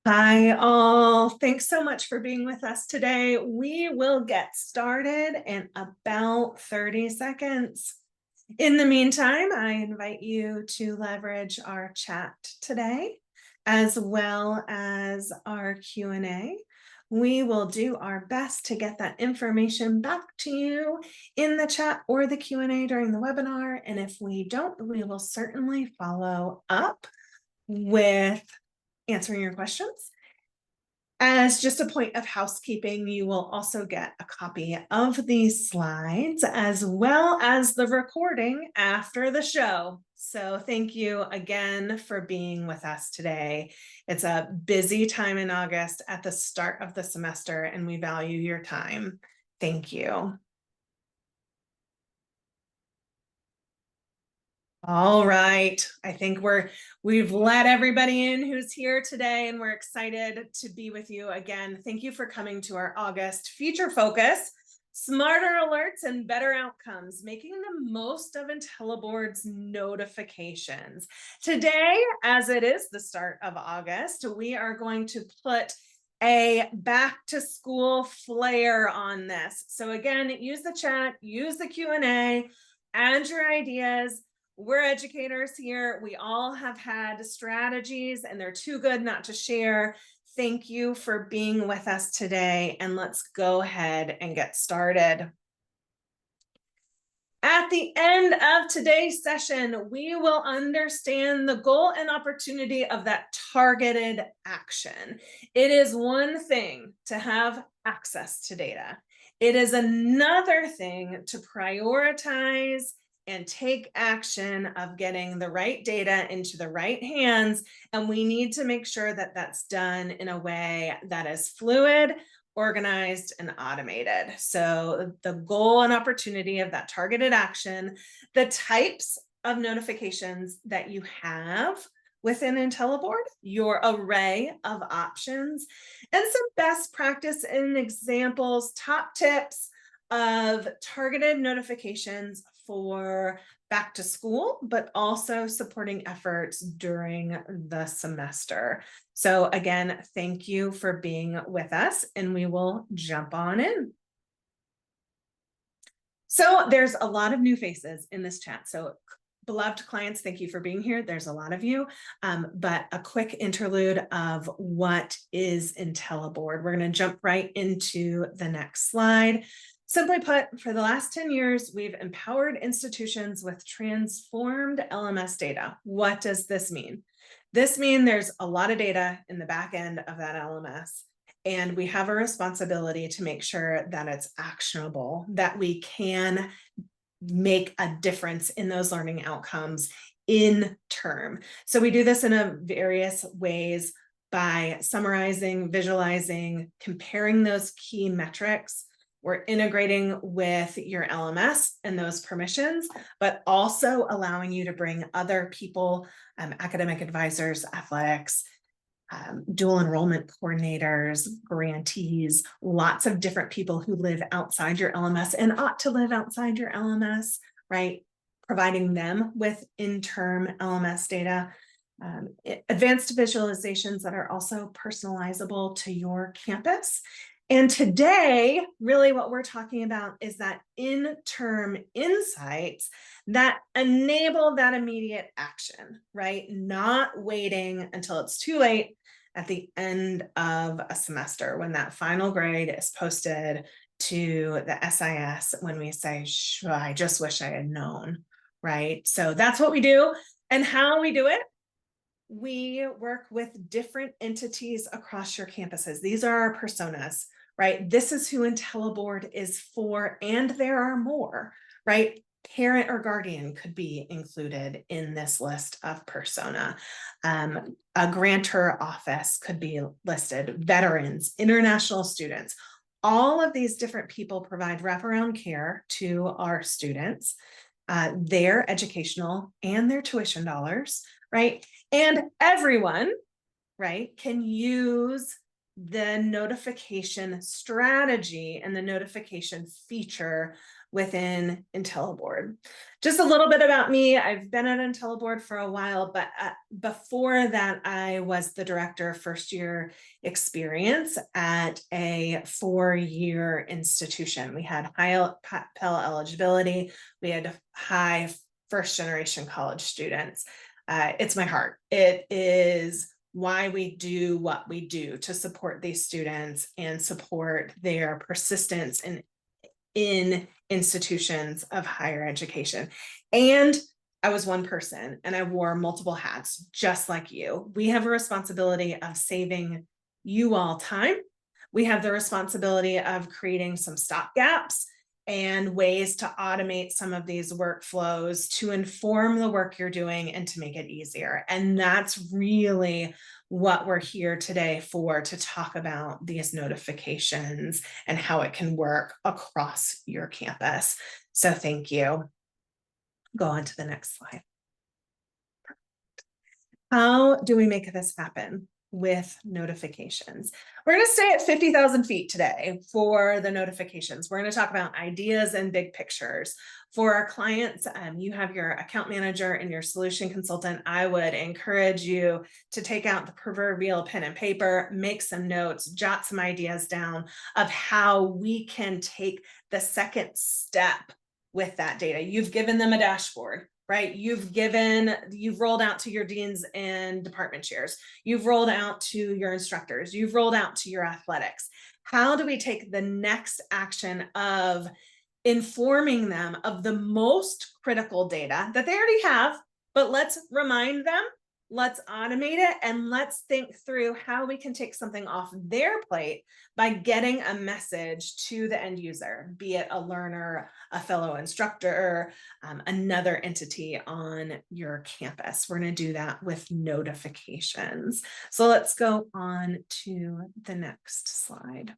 Hi, all. Thanks so much for being with us today. We will get started in about 30 seconds. In the meantime, I invite you to leverage our chat today, as well as our Q&A. We will do our best to get that information back to you in the chat or the Q&A during the webinar. And if we don't, we will certainly follow up with answering your questions. As just a point of housekeeping, you will also get a copy of these slides as well as the recording after the show. So thank you again for being with us today. It's a busy time in August at the start of the semester, and we value your time. Thank you. All right. I think we've let everybody in who's here today, and we're excited to be with you again. Thank you for coming to our August feature focus, Smarter Alerts and Better Outcomes, making the most of IntelliBoard's notifications. Today, as it is the start of August, we are going to put a back to school flair on this. So again, use the chat, use the Q&A, add your ideas. We're educators here. We all have had strategies and they're too good not to share. Thank you for being with us today, and let's go ahead and get started. At the end of today's session, we will understand the goal and opportunity of that targeted action. It is one thing to have access to data. It is another thing to prioritize and take action of getting the right data into the right hands. And we need to make sure that that's done in a way that is fluid, organized, and automated. So the goal and opportunity of that targeted action, the types of notifications that you have within IntelliBoard, your array of options, and some best practice and examples, top tips of targeted notifications for back to school, but also supporting efforts during the semester. So again, thank you for being with us, and we will jump on in. So there's a lot of new faces in this chat. So beloved clients, thank you for being here. There's a lot of you, but a quick interlude of what is IntelliBoard. We're going to jump right into the next slide. Simply put, for the last 10 years, we've empowered institutions with transformed LMS data. What does this mean? This means there's a lot of data in the back end of that LMS, and we have a responsibility to make sure that it's actionable, that we can make a difference in those learning outcomes in term. So we do this in various ways by summarizing, visualizing, comparing those key metrics. We're integrating with your LMS and those permissions, but also allowing you to bring other people, academic advisors, athletics, dual enrollment coordinators, grantees, lots of different people who live outside your LMS and ought to live outside your LMS, right? Providing them with in-term LMS data, advanced visualizations that are also personalizable to your campus. And today, really what we're talking about is that in-term insights that enable that immediate action, right? Not waiting until it's too late at the end of a semester when that final grade is posted to the SIS when we say, I just wish I had known, right? So that's what we do. And how we do it, we work with different entities across your campuses. These are our personas, right? This is who IntelliBoard is for, and there are more, right? Parent or guardian could be included in this list of persona. A grantor office could be listed, veterans, international students. All of these different people provide wraparound care to our students, their educational and their tuition dollars, right? And everyone, right, can use the notification strategy and the notification feature within IntelliBoard. Just a little bit about me. I've been at IntelliBoard for a while, but before that, I was the director of first year experience at a 4-year institution. We had high Pell eligibility. We had high first generation college students. It's my heart. It is why we do what we do to support these students and support their persistence in institutions of higher education. And I was one person and I wore multiple hats, just like you. We have a responsibility of saving you all time. We have the responsibility of creating some stopgaps and ways to automate some of these workflows to inform the work you're doing and to make it easier. And that's really what we're here today for, to talk about these notifications and how it can work across your campus. So thank you. Go on to the next slide. How do we make this happen with notifications? We're going to stay at 50,000 feet today for the notifications. We're going to talk about ideas and big pictures. For our clients, you have your account manager and your solution consultant. I would encourage you to take out the proverbial pen and paper, make some notes, jot some ideas down of how we can take the second step with that data. You've given them a dashboard, right? You've rolled out to your deans and department chairs. You've rolled out to your instructors. You've rolled out to your athletics. How do we take the next action of informing them of the most critical data that they already have, but let's remind them, let's automate it, and let's think through how we can take something off their plate by getting a message to the end user, be it a learner, a fellow instructor, another entity on your campus. We're going to do that with notifications. So let's go on to the next slide.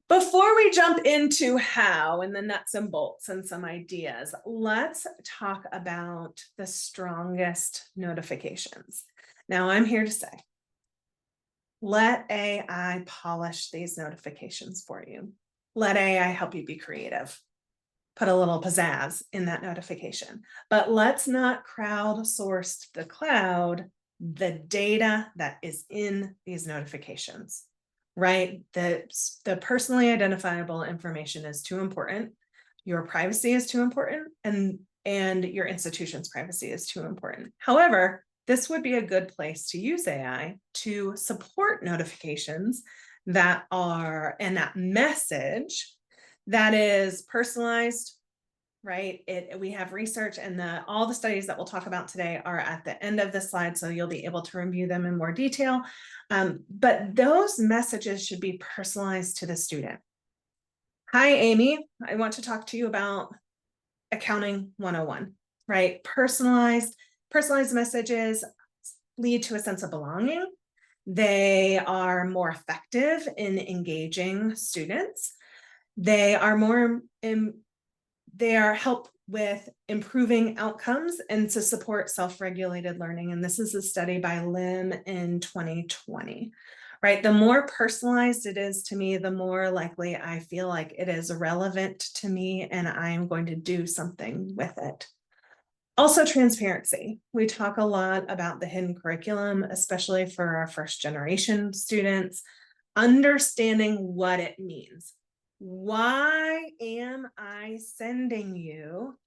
Before we jump into how and the nuts and bolts and some ideas, let's talk about the strongest notifications. Now, I'm here to say, let AI polish these notifications for you. Let AI help you be creative. Put a little pizzazz in that notification. But let's not crowdsource the cloud the data that is in these notifications. Right? The personally identifiable information is too important. Your privacy is too important, and your institution's privacy is too important. However, this would be a good place to use AI to support notifications that are, and that message that is personalized, right? We have research, and all the studies that we'll talk about today are at the end of the slide, so you'll be able to review them in more detail. But those messages should be personalized to the student. Hi, Amy. I want to talk to you about accounting 101, right? Personalized messages lead to a sense of belonging. They are more effective in engaging students. They help with improving outcomes and to support self-regulated learning. And this is a study by Lim in 2020, right? The more personalized it is to me, the more likely I feel like it is relevant to me and I'm going to do something with it. Also, transparency. We talk a lot about the hidden curriculum, especially for our first generation students, understanding what it means. Why am I sending you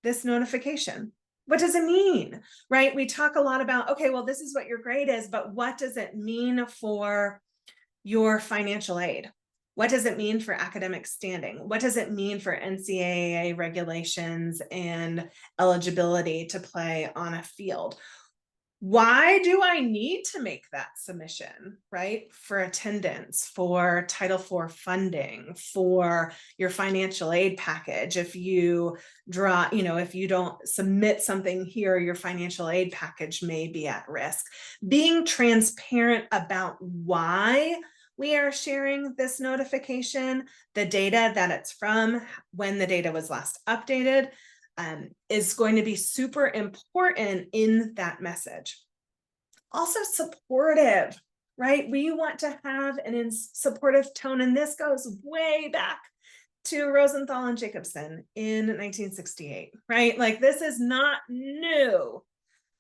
this notification? What does it mean, right? We talk a lot about, okay, well, this is what your grade is, but what does it mean for your financial aid? What does it mean for academic standing? What does it mean for NCAA regulations and eligibility to play on a field? Why do I need to make that submission, right? For attendance, for Title IV funding, for your financial aid package. If you if you don't submit something here, your financial aid package may be at risk. Being transparent about why we are sharing this notification, the data that it's from, when the data was last updated, is going to be super important in that message. Also supportive, right? We want to have an supportive tone, and this goes way back to Rosenthal and Jacobson in 1968, right? Like this is not new,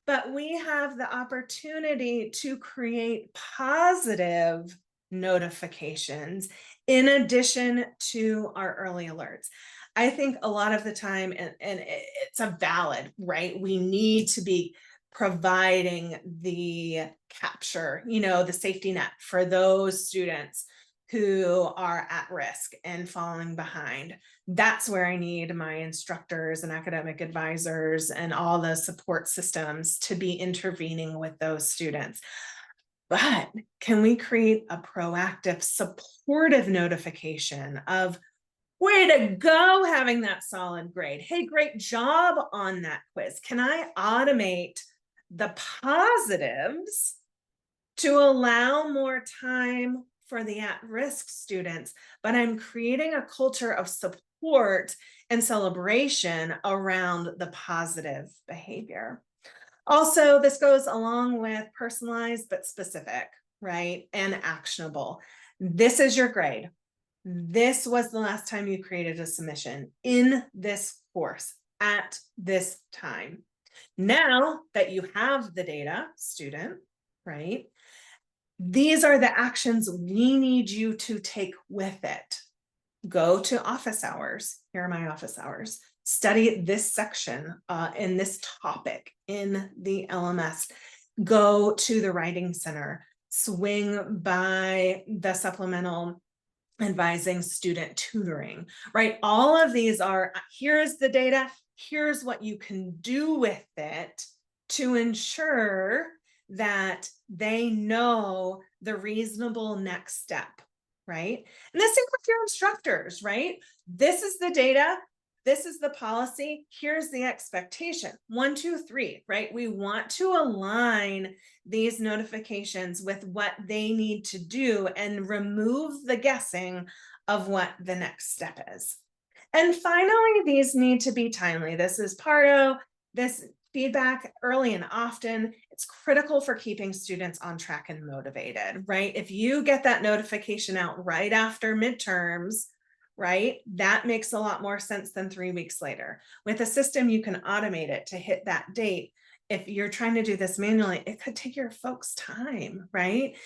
but we have the opportunity to create positive notifications in addition to our early alerts. I think a lot of the time, and it's a valid, right? We need to be providing the capture, the safety net for those students who are at risk and falling behind. That's where I need my instructors and academic advisors and all the support systems to be intervening with those students. But can we create a proactive, supportive notification of, way to go, having that solid grade. Hey, great job on that quiz. Can I automate the positives to allow more time for the at-risk students, but I'm creating a culture of support and celebration around the positive behavior. Also, this goes along with personalized but specific, right? And actionable. This is your grade. This was the last time you created a submission in this course at this time. Now that you have the data, student, right? These are the actions we need you to take with it. Go to office hours. Here are my office hours. Study this section in this topic in the LMS. Go to the writing center. Swing by the supplemental advising student tutoring, right? All of these are, here's the data, here's what you can do with it to ensure that they know the reasonable next step, right? And this includes your instructors, right? This is the data, this is the policy, here's the expectation. 1, 2, 3, right? We want to align these notifications with what they need to do and remove the guessing of what the next step is. And finally, these need to be timely. This is part of this feedback early and often. It's critical for keeping students on track and motivated, right? If you get that notification out right after midterms, right, that makes a lot more sense than 3 weeks later. With a system, you can automate it to hit that date. If you're trying to do this manually, it could take your folks time, right?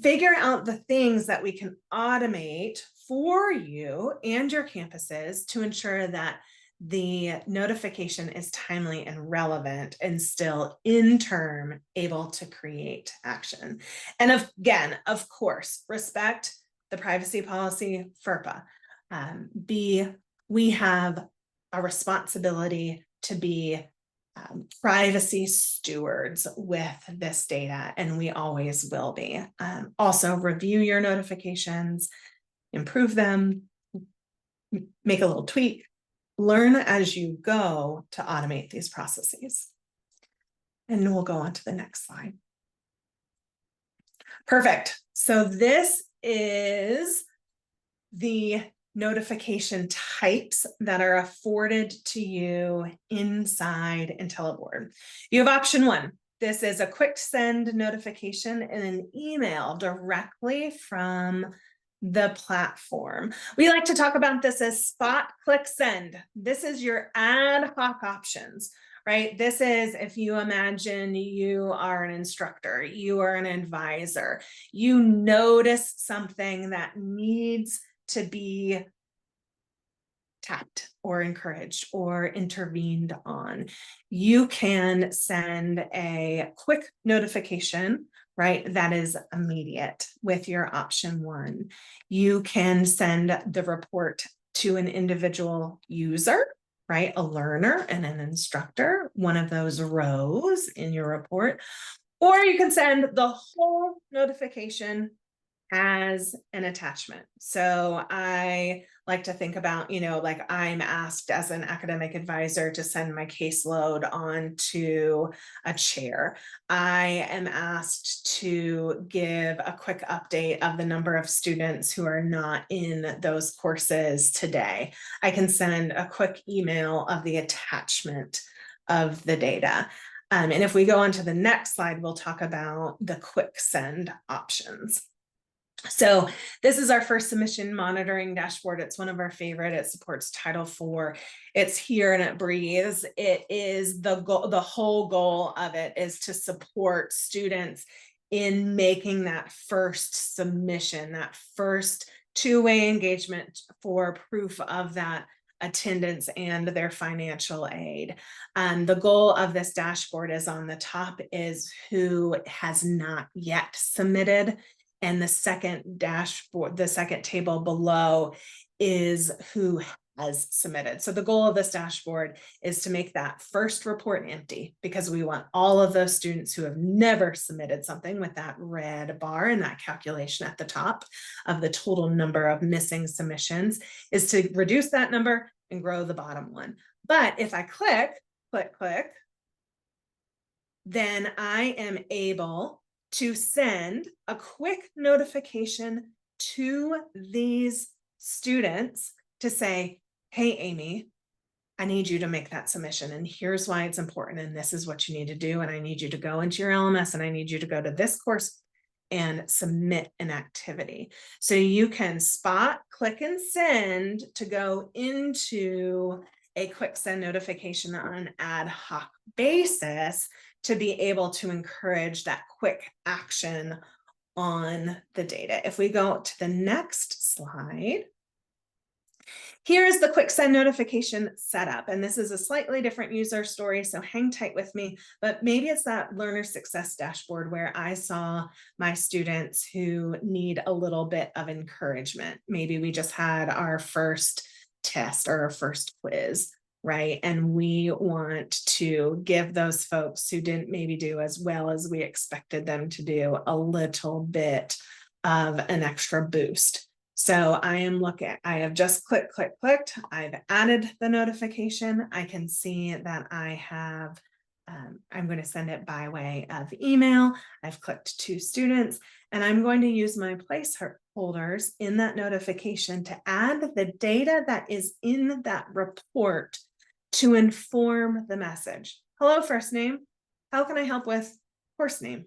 Figure out the things that we can automate for you and your campuses to ensure that the notification is timely and relevant and still in term able to create action. And again, of course, respect the privacy policy, FERPA. We have a responsibility to be privacy stewards with this data, and we always will be. Also, review your notifications, improve them, make a little tweak, learn as you go to automate these processes. And we'll go on to the next slide. Perfect. So this is the notification types that are afforded to you inside IntelliBoard. You have option 1. This is a quick send notification in an email directly from the platform. We like to talk about this as spot click send. This is your ad hoc options, right? This is if you imagine you are an instructor, you are an advisor, you notice something that needs to be tapped or encouraged or intervened on. You can send a quick notification, right? That is immediate with your option 1. You can send the report to an individual user, right? A learner and an instructor, one of those rows in your report, or you can send the whole notification as an attachment. So I like to think about, like I'm asked as an academic advisor to send my caseload on to a chair. I am asked to give a quick update of the number of students who are not in those courses today. I can send a quick email of the attachment of the data. And if we go on to the next slide, we'll talk about the quick send options. So this is our first submission monitoring dashboard. It's one of our favorite. It supports Title IV. It's here and it breathes. It is the goal. The whole goal of it is to support students in making that first submission, that first two-way engagement for proof of that attendance and their financial aid. The goal of this dashboard is on the top is who has not yet submitted. And the second dashboard, the second table below is who has submitted. So the goal of this dashboard is to make that first report empty, because we want all of those students who have never submitted something with that red bar and that calculation at the top of the total number of missing submissions, is to reduce that number and grow the bottom one. But if I click, then I am able to send a quick notification to these students to say, hey, Amy, I need you to make that submission. And here's why it's important. And this is what you need to do. And I need you to go into your LMS and I need you to go to this course and submit an activity. So you can spot, click, and send to go into a quick send notification on an ad hoc basis to be able to encourage that quick action on the data. If we go to the next slide, here is the quick send notification setup. And this is a slightly different user story, so hang tight with me, but maybe it's that learner success dashboard where I saw my students who need a little bit of encouragement. Maybe we just had our first test or our first quiz, right? And we want to give those folks who didn't maybe do as well as we expected them to do a little bit of an extra boost. So I have just clicked. I've added the notification. I can see that I have, I'm going to send it by way of email. I've clicked to students, and I'm going to use my placeholders in that notification to add the data that is in that report to inform the message. Hello, first name. How can I help with course name?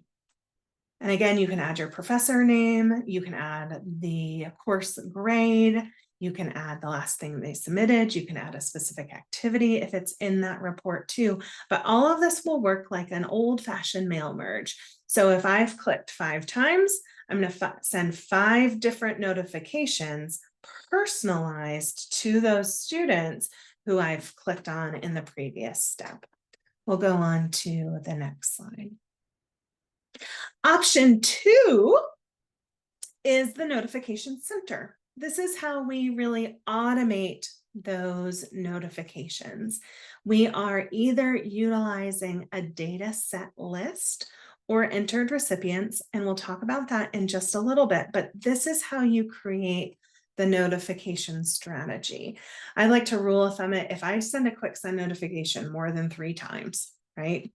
And again, you can add your professor name, you can add the course grade, you can add the last thing they submitted, you can add a specific activity if it's in that report too. But all of this will work like an old-fashioned mail merge. So if I've clicked 5 times, I'm going to send 5 different notifications personalized to those students who I've clicked on in the previous step. We'll go on to the next slide. Option 2 is the notification center. This is how we really automate those notifications. We are either utilizing a data set list or entered recipients, and we'll talk about that in just a little bit, but this is how you create the notification strategy. I like to rule of thumb it, if I send a quick send notification more than 3 times, right?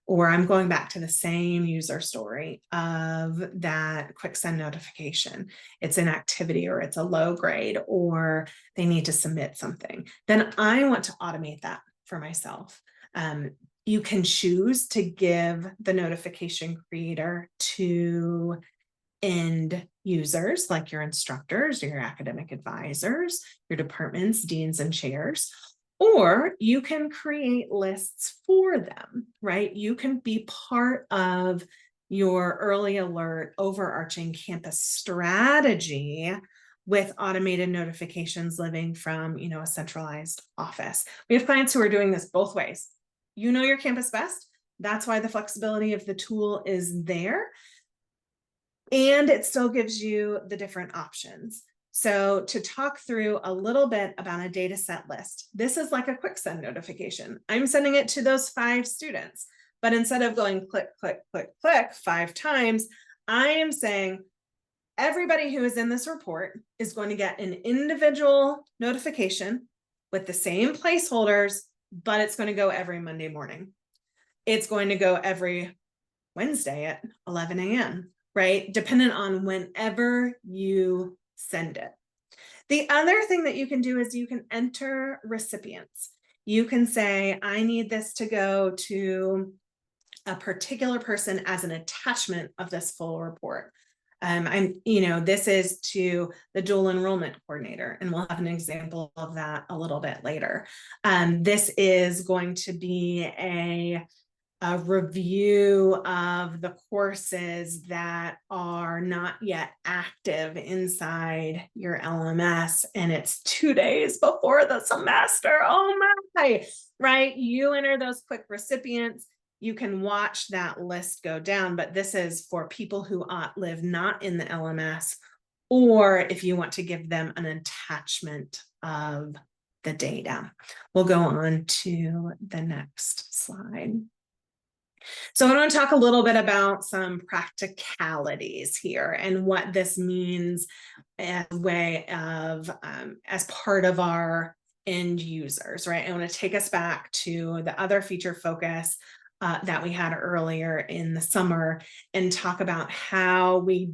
Or I'm going back to the same user story of that quick send notification. It's an activity or it's a low grade or they need to submit something. Then I want to automate that for myself. You can choose to give the notification creator to end users like your instructors, your academic advisors, your departments, deans, and chairs. Or you can create lists for them, right? You can be part of your early alert overarching campus strategy with automated notifications living from, a centralized office. We have clients who are doing this both ways. You know your campus best. That's why the flexibility of the tool is there. And it still gives you the different options. So to talk through a little bit about a data set list, this is like a quick send notification. I'm sending it to those 5 students, but instead of going click, 5 times, I am saying everybody who is in this report is going to get an individual notification with the same placeholders, but it's going to go every Monday morning. It's going to go every Wednesday at 11 a.m., right? Dependent on whenever you send it. The other thing that you can do is you can enter recipients. You can say, I need this to go to a particular person as an attachment of this full report. This is to the dual enrollment coordinator, and we'll have an example of that a little bit later. This is going to be a review of the courses that are not yet active inside your LMS, and it's 2 days before the semester. Oh my, right? You enter those quick recipients. You can watch that list go down, but this is for people who live not in the LMS, or if you want to give them an attachment of the data. We'll go on to the next slide. So I want to talk a little bit about some practicalities here and what this means as a way of, as part of our end users, right? I want to take us back to the other feature focus that we had earlier in the summer and talk about how we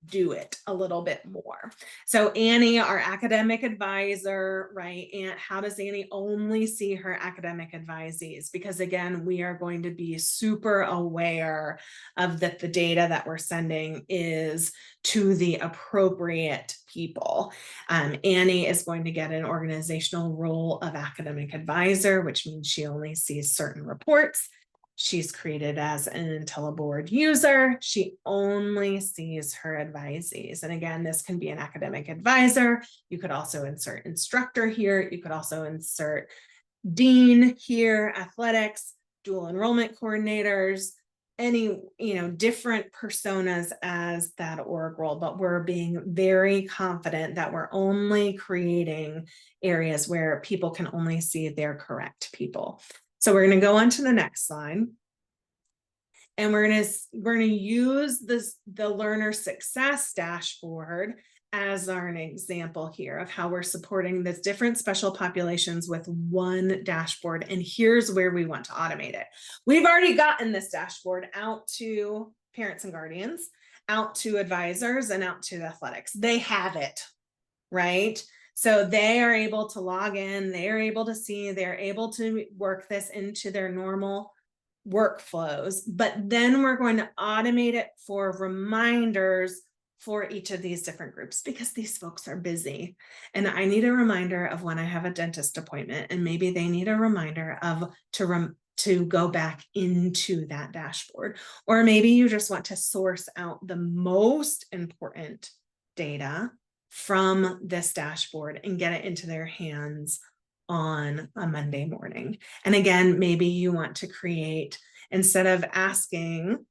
do it a little bit more. So Annie, our academic advisor, right? And how does Annie only see her academic advisees? Because again, we are going to be super aware of that the data that we're sending is to the appropriate people. Annie is going to get an organizational role of academic advisor, which means she only sees certain reports. She's created as an IntelliBoard user. She only sees her advisees. And again, this can be an academic advisor. You could also insert instructor here. You could also insert dean here, athletics, dual enrollment coordinators, any, different personas as that org role, but we're being very confident that we're only creating areas where people can only see their correct people. So we're going to go on to the next slide. And we're going to use the learner success dashboard as an example here of how we're supporting this different special populations with one dashboard. And here's where we want to automate it. We've already gotten this dashboard out to parents and guardians, out to advisors, and out to the athletics. They have it, right? So they are able to log in, they're able to see, they're able to work this into their normal workflows, but then we're going to automate it for reminders for each of these different groups because these folks are busy. And I need a reminder of when I have a dentist appointment, and maybe they need a reminder of to go back into that dashboard. Or maybe you just want to source out the most important data from this dashboard and get it into their hands on a Monday morning. And again, maybe you want to create, instead of asking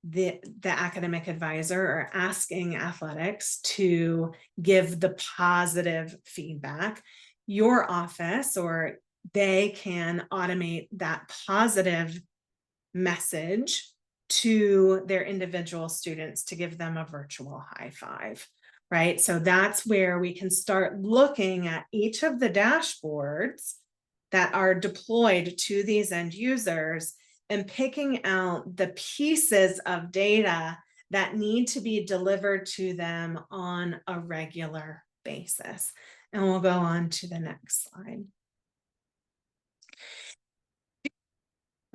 the academic advisor or asking athletics to give the positive feedback, your office or they can automate that positive message to their individual students to give them a virtual high five, right? So that's where we can start looking at each of the dashboards that are deployed to these end users and picking out the pieces of data that need to be delivered to them on a regular basis. And we'll go on to the next slide.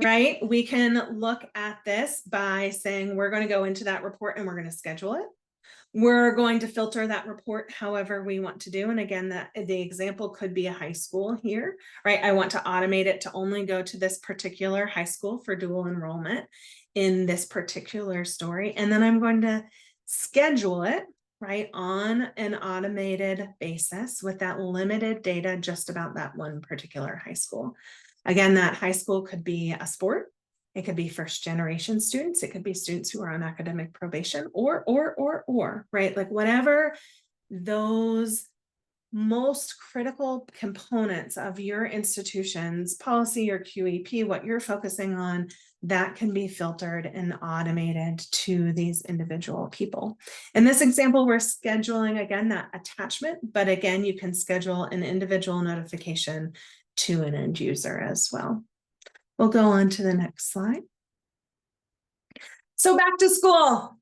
Right? We can look at this by saying we're going to go into that report and we're going to schedule it. We're going to filter that report however we want to do. And again, the example could be a high school here, right? I want to automate it to only go to this particular high school for dual enrollment in this particular story. And then I'm going to schedule it, right, on an automated basis with that limited data just about that one particular high school. Again, that high school could be a sport. It could be first generation students. It could be students who are on academic probation or, right? Like whatever those most critical components of your institution's policy or QEP, what you're focusing on, that can be filtered and automated to these individual people. In this example, we're scheduling, again, that attachment, but again, you can schedule an individual notification to an end user as well. We'll go on to the next slide. So back to school.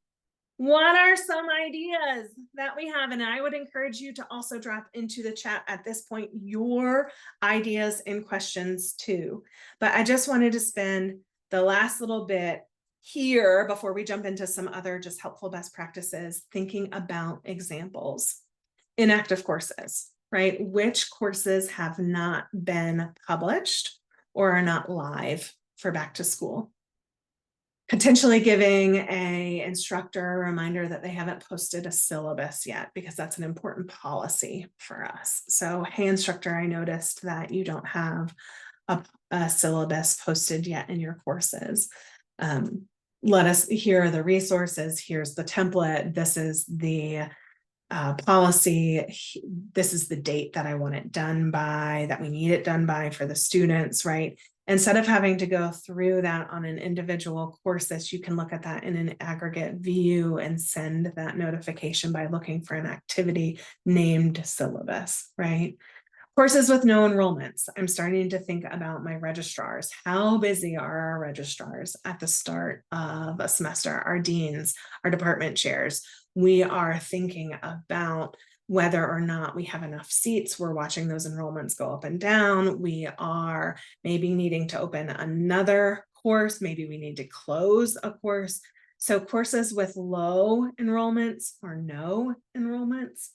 What are some ideas that we have? And I would encourage you to also drop into the chat at this point your ideas and questions too. But I just wanted to spend the last little bit here, before we jump into some other just helpful best practices, thinking about examples. Inactive courses, right? Which courses have not been published or are not live for back to school? Potentially giving a instructor a reminder that they haven't posted a syllabus yet, because that's an important policy for us. So, hey, instructor, I noticed that you don't have a syllabus posted yet in your courses. Let us, here are the resources, here's the template, this is the policy, this is the date that I want it done by, that we need it done by for the students, right? Instead of having to go through that on an individual courses, you can look at that in an aggregate view and send that notification by looking for an activity named syllabus, right? Courses with no enrollments. I'm starting to think about my registrars. How busy are our registrars at the start of a semester? Our deans, our department chairs. We are thinking about whether or not we have enough seats. We're watching those enrollments go up and down. We are maybe needing to open another course. Maybe we need to close a course. So courses with low enrollments or no enrollments.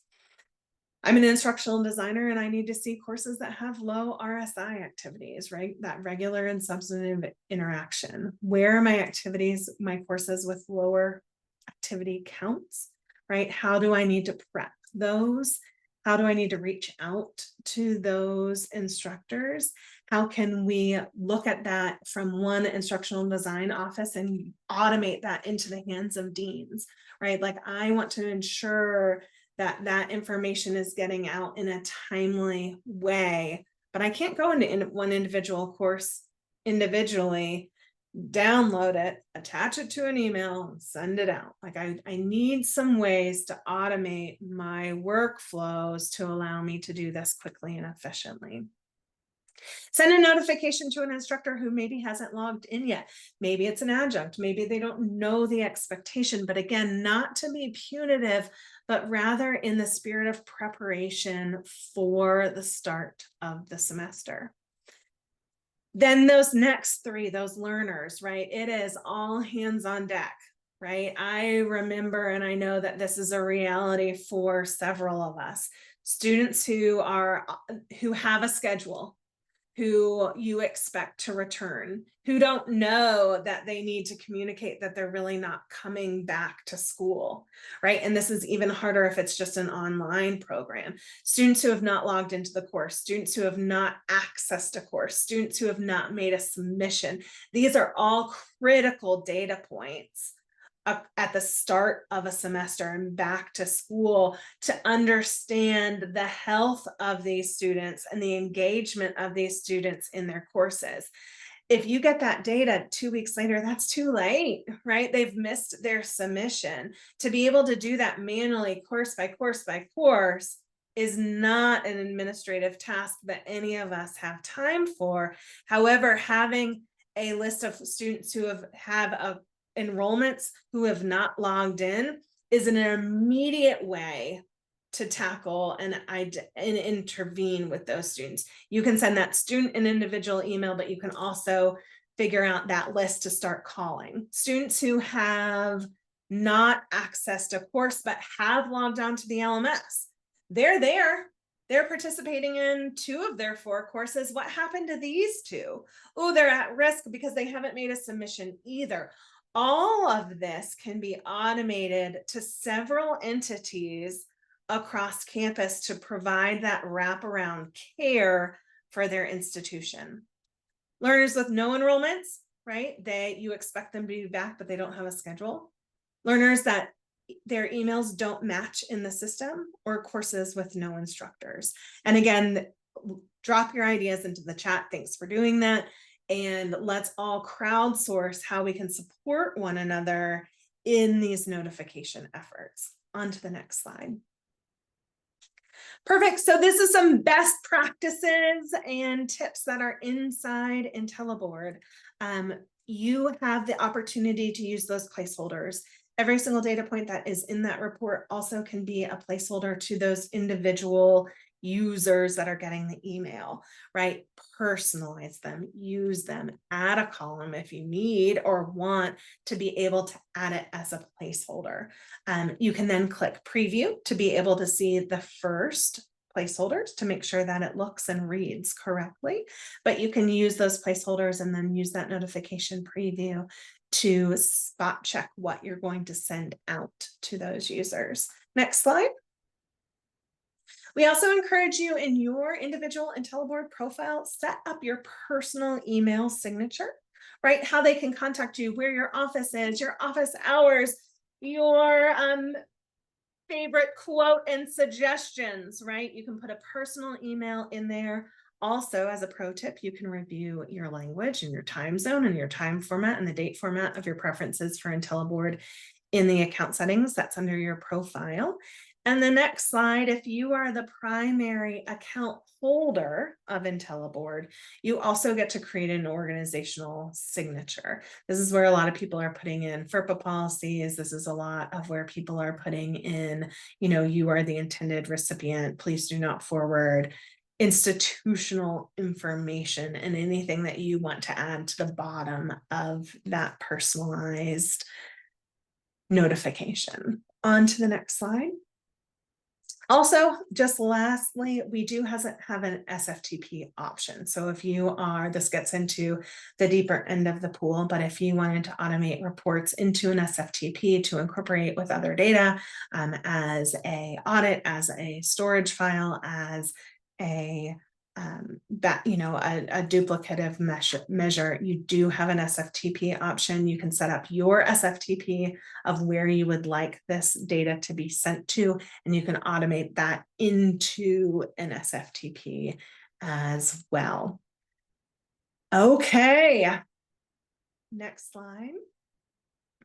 I'm an instructional designer and I need to see courses that have low RSI activities, right? That regular and substantive interaction. Where are my activities, my courses with lower activity counts, right? How do I need to prep those? How do I need to reach out to those instructors? How can we look at that from one instructional design office and automate that into the hands of deans, right? Like, I want to ensure that that information is getting out in a timely way, but I can't go into one individual course individually, download it, attach it to an email, and send it out. Like, I need some ways to automate my workflows to allow me to do this quickly and efficiently. Send a notification to an instructor who maybe hasn't logged in yet. Maybe it's an adjunct. Maybe they don't know the expectation, but again, not to be punitive, but rather in the spirit of preparation for the start of the semester. Then those next three, those learners, right? It is all hands on deck, right? I remember, and I know that this is a reality for several of us, students who have a schedule, who you expect to return, who don't know that they need to communicate that they're really not coming back to school, right? And this is even harder if it's just an online program. Students who have not logged into the course, students who have not accessed a course, students who have not made a submission. These are all critical data points at the start of a semester and back to school to understand the health of these students and the engagement of these students in their courses. If you get that data 2 weeks later, that's too late, right? They've missed their submission. To be able to do that manually, course by course by course, is not an administrative task that any of us have time for. However, having a list of students who have a enrollments who have not logged in is an immediate way to tackle and intervene with those students. You can send that student an individual email, but you can also figure out that list to start calling. Students who have not accessed a course but have logged on to the LMS, they're there. They're participating in 2 of their 4 courses. What happened to these 2? Oh, they're at risk because they haven't made a submission either. All of this can be automated to several entities across campus to provide that wraparound care for their institution. Learners with no enrollments, right? You expect them to be back, but they don't have a schedule. Learners that their emails don't match in the system, or courses with no instructors. And again, drop your ideas into the chat. Thanks for doing that. And let's all crowdsource how we can support one another in these notification efforts. On to the next slide. Perfect. So this is some best practices and tips that are inside IntelliBoard. You have the opportunity to use those placeholders. Every single data point that is in that report also can be a placeholder to those individual users that are getting the email, right? Personalize them, use them, add a column if you need or want to be able to add it as a placeholder. You can then click preview to be able to see the first placeholders to make sure that it looks and reads correctly. But you can use those placeholders and then use that notification preview to spot check what you're going to send out to those users. Next slide. We also encourage you in your individual IntelliBoard profile, set up your personal email signature, right? How they can contact you, where your office is, your office hours, your favorite quote and suggestions, right? You can put a personal email in there. Also, as a pro tip, you can review your language and your time zone and your time format and the date format of your preferences for IntelliBoard in the account settings. That's under your profile. And the next slide, if you are the primary account holder of IntelliBoard, you also get to create an organizational signature. This is where a lot of people are putting in FERPA policies. This is a lot of where people are putting in, you are the intended recipient, please do not forward institutional information and anything that you want to add to the bottom of that personalized notification. On to the next slide. Also, just lastly, we do have an SFTP option. So if you are, this gets into the deeper end of the pool, but if you wanted to automate reports into an SFTP to incorporate with other data as a audit, as a storage file, as a a duplicative measure, you do have an SFTP option. You can set up your SFTP of where you would like this data to be sent to, and you can automate that into an SFTP as well. Okay, next slide.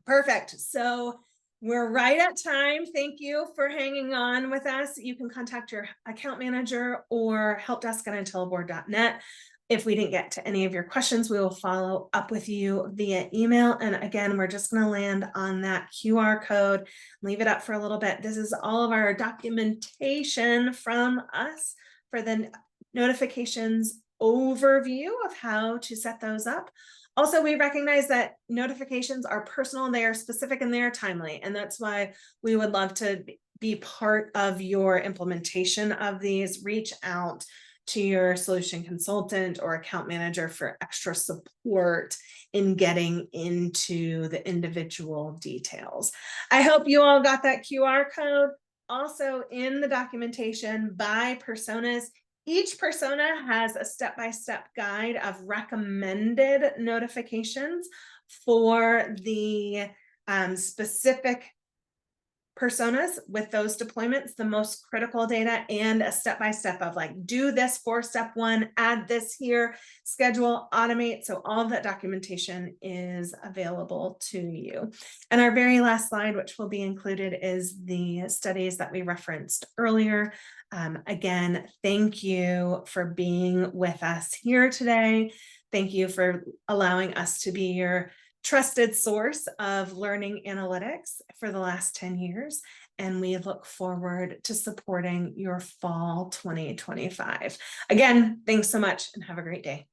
Perfect. So we're right at time. Thank you for hanging on with us. You can contact your account manager or helpdesk@intelliboard.net. If we didn't get to any of your questions, we will follow up with you via email. And again, we're just going to land on that QR code, leave it up for a little bit. This is all of our documentation from us for the notifications overview of how to set those up. Also, we recognize that notifications are personal, they are specific, and they are timely. And that's why we would love to be part of your implementation of these. Reach out to your solution consultant or account manager for extra support in getting into the individual details. I hope you all got that QR code. Also in the documentation by personas, each persona has a step-by-step guide of recommended notifications for the specific personas with those deployments, the most critical data, and a step-by-step of like, do this for step one, add this here, schedule, automate. So all of that documentation is available to you. And our very last slide, which will be included, is the studies that we referenced earlier. Again, thank you for being with us here today. Thank you for allowing us to be your trusted source of learning analytics for the last 10 years. And we look forward to supporting your fall 2025. Again, thanks so much and have a great day.